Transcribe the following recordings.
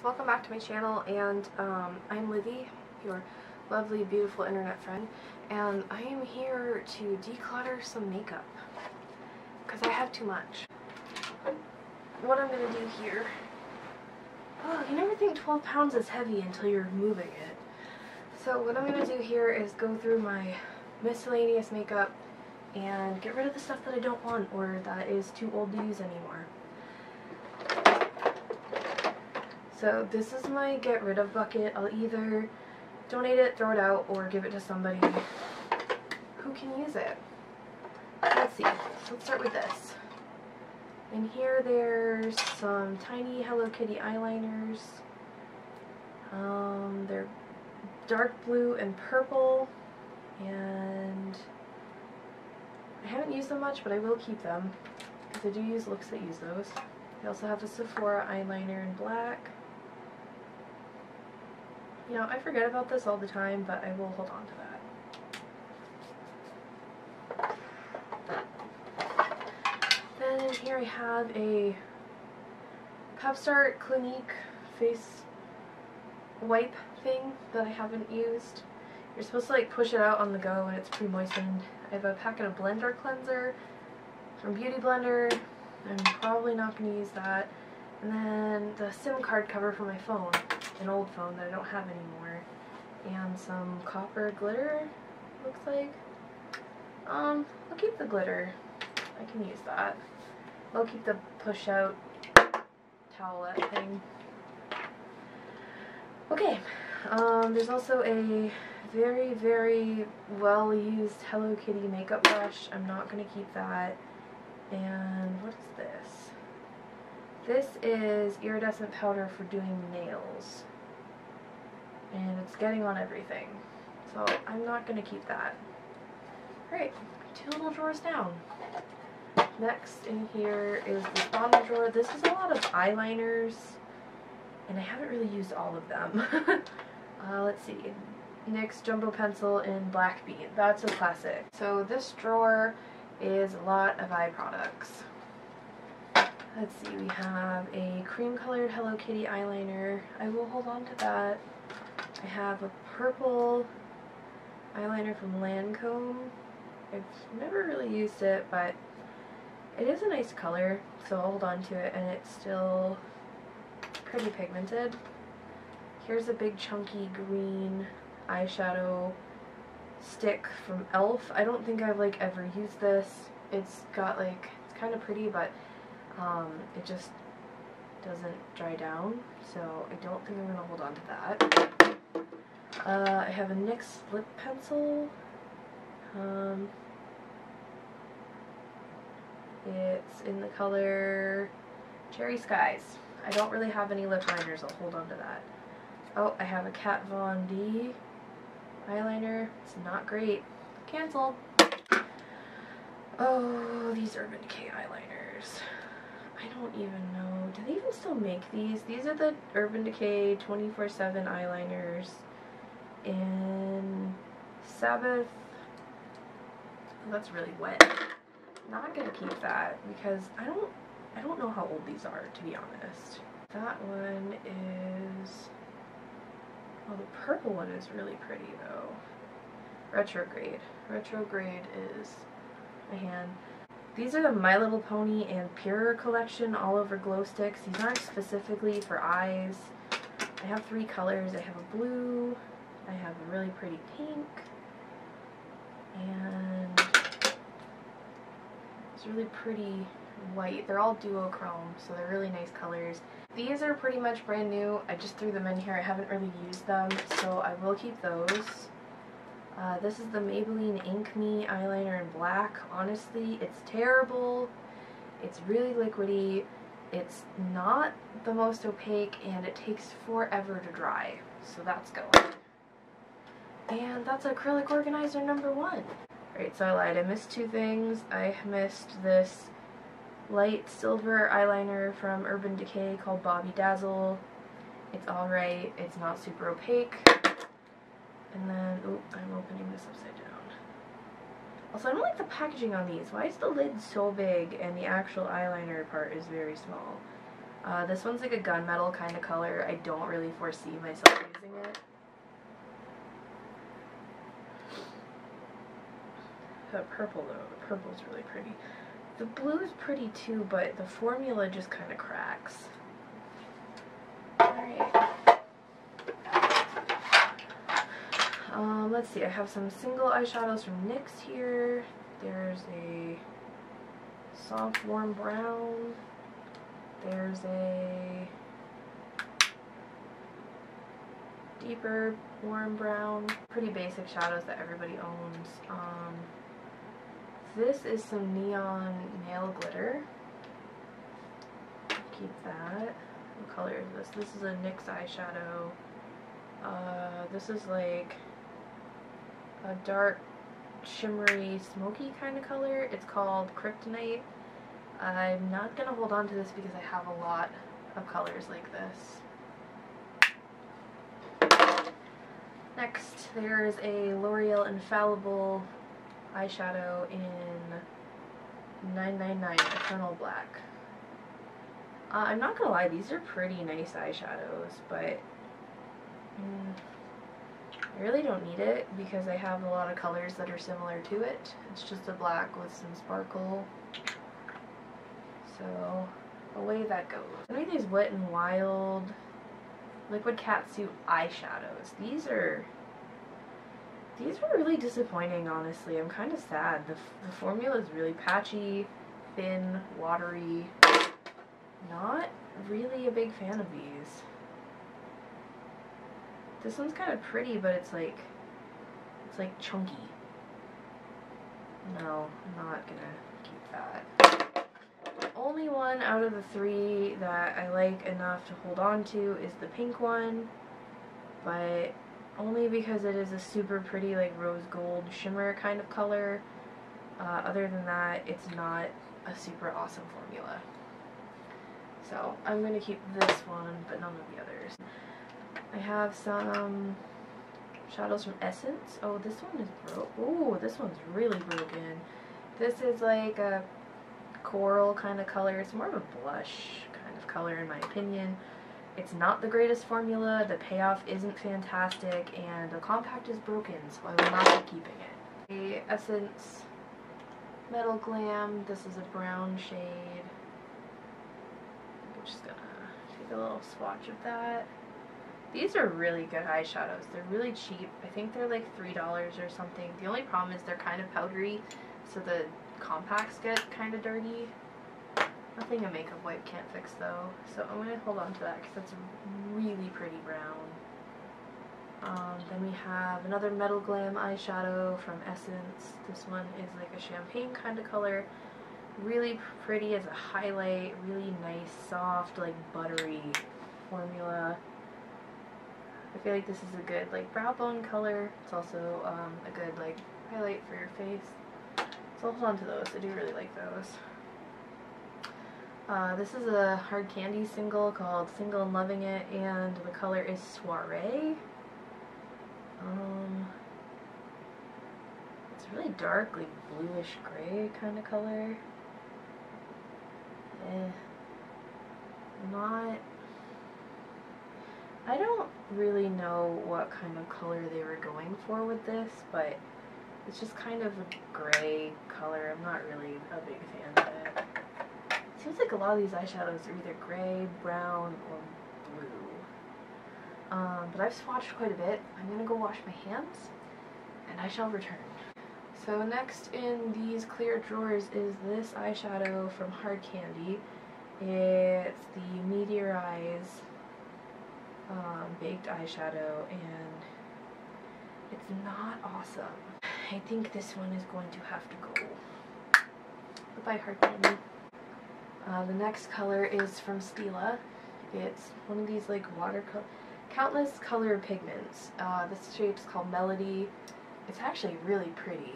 welcome back to my channel, and I'm Livy, your lovely, beautiful internet friend, and I am here to declutter some makeup, because I have too much. What I'm going to do here, you never think 12 pounds is heavy until you're moving it. So what I'm going to do here is go through my miscellaneous makeup and get rid of the stuff that I don't want or that is too old to use anymore. So this is my get rid of bucket. I'll either donate it, throw it out, or give it to somebody who can use it. Let's see. Let's start with this. In here there's some tiny Hello Kitty eyeliners. They're dark blue and purple, and I haven't used them much, but I will keep them because I do use looks that use those. I also have a Sephora eyeliner in black. You know, I forget about this all the time, but I will hold on to that. Then in here I have a Pepstart Clinique face wipe thing that I haven't used. You're supposed to like push it out on the go when it's pre-moistened. I have a packet of Blender cleanser from Beauty Blender. I'm probably not going to use that. And then the SIM card cover for my phone, an old phone that I don't have anymore, and some copper glitter, looks like. I'll keep the glitter. I can use that. I'll keep the push out towelette thing. Okay, there's also a very, very well used Hello Kitty makeup brush. I'm not going to keep that. And what is this? This is iridescent powder for doing nails. And it's getting on everything. So I'm not going to keep that. Alright, 2 little drawers down. Next in here is this bottom drawer. This is a lot of eyeliners, and I haven't really used all of them. Let's see. NYX Jumbo Pencil in Black Bean. That's a classic. So this drawer is a lot of eye products. Let's see, we have a cream colored Hello Kitty eyeliner. I will hold on to that. I have a purple eyeliner from Lancome. I've never really used it, but it is a nice color, so I'll hold on to it, and it's still pretty pigmented. Here's a big chunky green eyeshadow stick from e.l.f. I don't think I've like ever used this. It's got like, it's kind of pretty, but it just doesn't dry down, so I don't think I'm going to hold on to that. I have a NYX lip pencil. It's in the color Cherry Skies. I don't really have any lip liners, I'll hold on to that. Oh, I have a Kat Von D eyeliner. It's not great. Cancel. Oh, these Urban Decay eyeliners. I don't even know. Do they even still make these? These are the Urban Decay 24/7 eyeliners in Sabbath. Oh, that's really wet. Not gonna keep that because I don't know how old these are, to be honest. That one is, oh, the purple one is really pretty though. Retrograde. Retrograde is my hand. These are the My Little Pony and Pure collection all over glow sticks. These aren't specifically for eyes. I have 3 colors. I have a blue, I have a really pretty pink, and it's really pretty white. They're all duochrome, so they're really nice colors. These are pretty much brand new. I just threw them in here. I haven't really used them, so I will keep those. This is the Maybelline Ink Me eyeliner in black. Honestly, it's terrible. It's really liquidy. It's not the most opaque, and it takes forever to dry. So that's going. And that's acrylic organizer number 1. Alright, so I lied. I missed 2 things. I missed this light silver eyeliner from Urban Decay called Bobby Dazzle. It's alright. It's not super opaque. And then, oh, I'm opening this upside down. Also, I don't like the packaging on these. Why is the lid so big and the actual eyeliner part is very small? This one's like a gunmetal kind of color. I don't really foresee myself using it. The purple though, the purple's really pretty. The blue is pretty too, but the formula just kind of cracks. Alright. Let's see, I have some single eyeshadows from NYX here. There's a soft warm brown. There's a deeper warm brown. Pretty basic shadows that everybody owns. This is some neon nail glitter. Keep that. What color is this? This is a NYX eyeshadow. This is like a dark, shimmery, smoky kind of color. It's called Kryptonite. I'm not going to hold on to this because I have a lot of colors like this. Next, there's a L'Oreal Infallible eyeshadow in 999 Eternal Black. I'm not going to lie, these are pretty nice eyeshadows, but I really don't need it because I have a lot of colors that are similar to it. It's just a black with some sparkle. So, away that goes. I need these Wet n Wild Liquid Catsuit eyeshadows. These are really disappointing, honestly. I'm kind of sad. The formula is really patchy, thin, watery. Not really a big fan of these. This one's kind of pretty, but it's like chunky. No, I'm not gonna keep that. The only one out of the three that I like enough to hold on to is the pink one, but only because it is a super pretty like rose gold shimmer kind of color. Other than that, it's not a super awesome formula. So I'm going to keep this one, but none of the others. I have some shadows from Essence. Oh, this one is broke. Oh, this one's really broken. This is like a coral kind of color. It's more of a blush kind of color in my opinion. It's not the greatest formula. The payoff isn't fantastic, and the compact is broken, so I will not be keeping it. The Essence Metal Glam. This is a brown shade. I'm just gonna take a little swatch of that. These are really good eyeshadows. They're really cheap. I think they're like $3 or something. The only problem is they're kind of powdery, so the compacts get kind of dirty. Nothing a makeup wipe can't fix though. So I'm going to hold on to that because that's a really pretty brown. Then we have another Metal Glam eyeshadow from Essence. This one is like a champagne kind of color. Really pretty as a highlight. Really nice, soft, like buttery formula. I feel like this is a good like brow bone color. It's also a good like highlight for your face. So I'll hold on to those. I do really like those. This is a Hard Candy single called Single and Loving It, and the color is Soiree. It's really dark, like bluish gray kind of color. I don't really know what kind of color they were going for with this, but it's just kind of a gray color. I'm not really a big fan of it. It seems like a lot of these eyeshadows are either gray, brown, or blue. But I've swatched quite a bit. I'm going to go wash my hands, and I shall return. So next in these clear drawers is this eyeshadow from Hard Candy. It's the Meteorize baked eyeshadow, and it's not awesome. I think this one is going to have to go. Goodbye, Hard Candy. The next color is from Stila. It's one of these like watercolor, countless color pigments. This shade's called Melody. It's actually really pretty.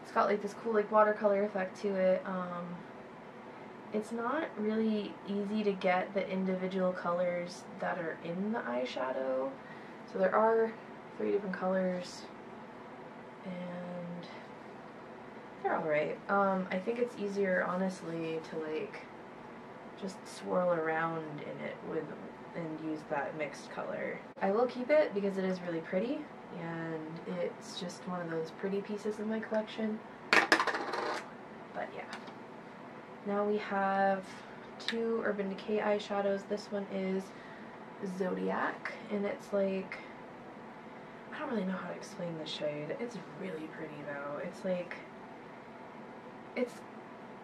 It's got like this cool like watercolor effect to it. It's not really easy to get the individual colors that are in the eyeshadow. So there are 3 different colors, and They're alright. I think it's easier, honestly, to like just swirl around in it and use that mixed color. I will keep it because it is really pretty, and it's just one of those pretty pieces in my collection. But yeah. Now we have two Urban Decay eyeshadows. This one is Zodiac, and it's like, I don't really know how to explain the shade. It's really pretty though. It's like, it's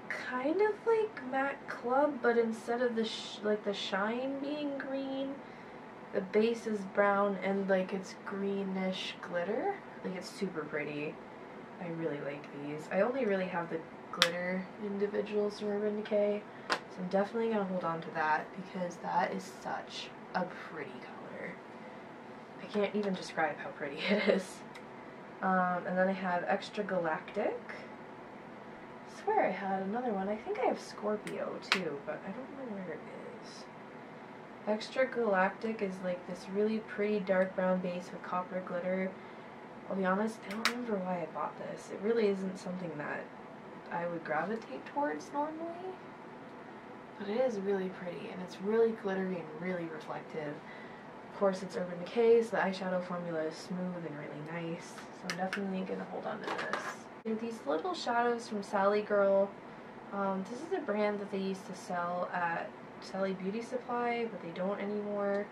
kind of like Matte Club, but instead of the the shine being green, the base is brown and like it's greenish glitter. Like, it's super pretty. I really like these. I only really have the glitter individuals from Urban Decay, so I'm definitely gonna hold on to that because that is such a pretty color. I can't even describe how pretty it is. And then I have Extra Galactic. I swear I had another one. I think I have Scorpio too, but I don't know where it is. Extra Galactic is like this really pretty dark brown base with copper glitter. I'll be honest, I don't remember why I bought this. It really isn't something that I would gravitate towards normally, but it is really pretty, and it's really glittery and really reflective. Of course, it's Urban Decay, so the eyeshadow formula is smooth and really nice, so I'm definitely going to hold on to this. There are these little shadows from Sally Girl. This is a brand that they used to sell at Sally Beauty Supply, but they don't anymore.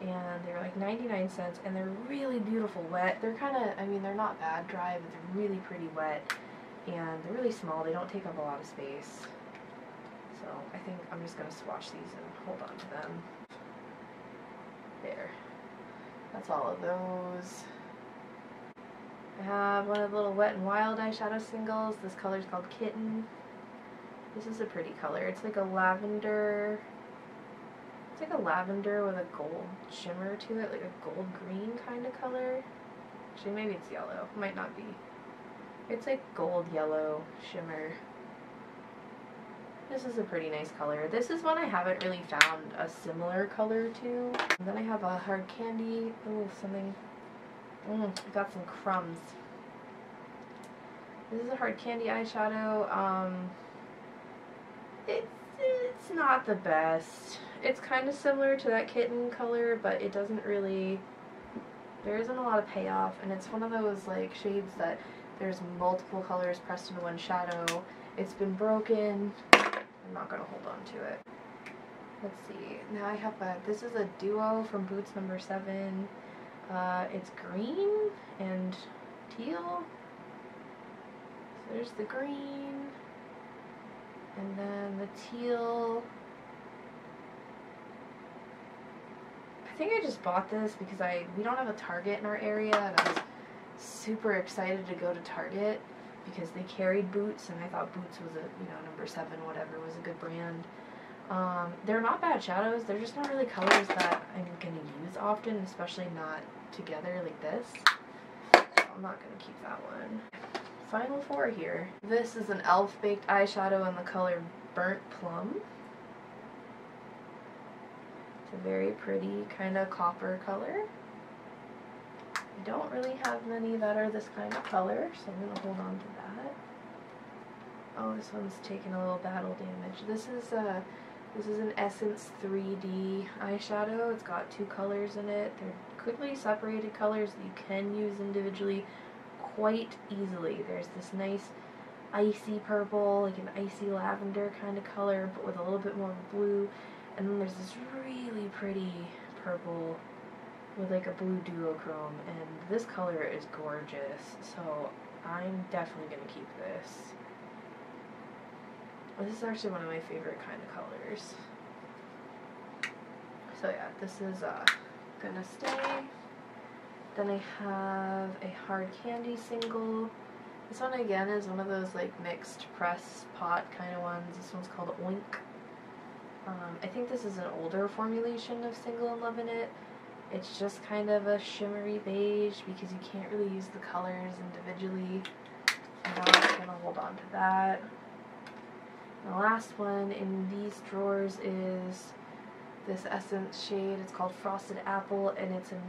And they're like 99 cents, and they're really beautiful wet. They're kind of, I mean, they're not bad dry, but they're really pretty wet. And they're really small. They don't take up a lot of space. So I think I'm just going to swatch these and hold on to them. There. That's all of those. I have one of the little Wet n Wild eyeshadow singles. This color is called Kitten. This is a pretty color. It's like a lavender. It's like a lavender with a gold shimmer to it, like a gold green kind of color. Actually, maybe it's yellow. Might not be. It's like gold yellow shimmer. This is a pretty nice color. This is one I haven't really found a similar color to. And then I have a Hard Candy. Oh, something. I got some crumbs. This is a Hard Candy eyeshadow. It's not the best. It's kind of similar to that Kitten color, but it doesn't really, there isn't a lot of payoff, and it's one of those like shades that there's multiple colors pressed into one shadow. It's been broken. I'm not going to hold on to it. Let's see. Now I have this is a duo from Boots number 7. It's green and teal. So there's the green, and then the teal. I think I just bought this because we don't have a Target in our area, and I was super excited to go to Target because they carried Boots, and I thought Boots was number 7, whatever, was a good brand. They're not bad shadows. They're just not really colors that I'm gonna use often, especially not together like this. So I'm not gonna keep that one. Final 4 here. This is an e.l.f. baked eyeshadow in the color Burnt Plum. It's a very pretty kind of copper color. I don't really have many that are this kind of color, so I'm going to hold on to that. Oh, this one's taking a little battle damage. This is an Essence 3D eyeshadow. It's got 2 colors in it. They're quickly separated colors that you can use individually quite easily. There's this nice icy purple, like an icy lavender kind of color, but with a little bit more blue. And then there's this really pretty purple with like a blue duochrome, and this color is gorgeous, so I'm definitely going to keep this. This is actually one of my favorite kind of colors. So yeah, this is gonna stay. Then I have a Hard Candy single. This one again is one of those like mixed press pot kind of ones. This one's called Oink. I think this is an older formulation of Single and Lovin' It. It's just kind of a shimmery beige because you can't really use the colors individually. I'm not going to hold on to that. The last one in these drawers is this Essence shade. It's called Frosted Apple, and it's a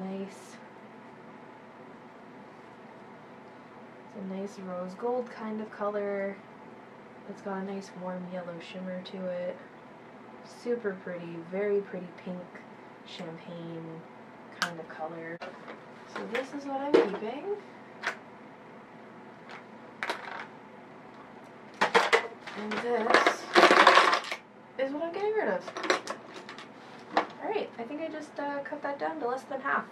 a nice rose gold kind of color. It's got a nice warm yellow shimmer to it. Super pretty, very pretty pink champagne kind of color. So this is what I'm keeping. And this is what I'm getting rid of. Alright, I think I just cut that down to less than half.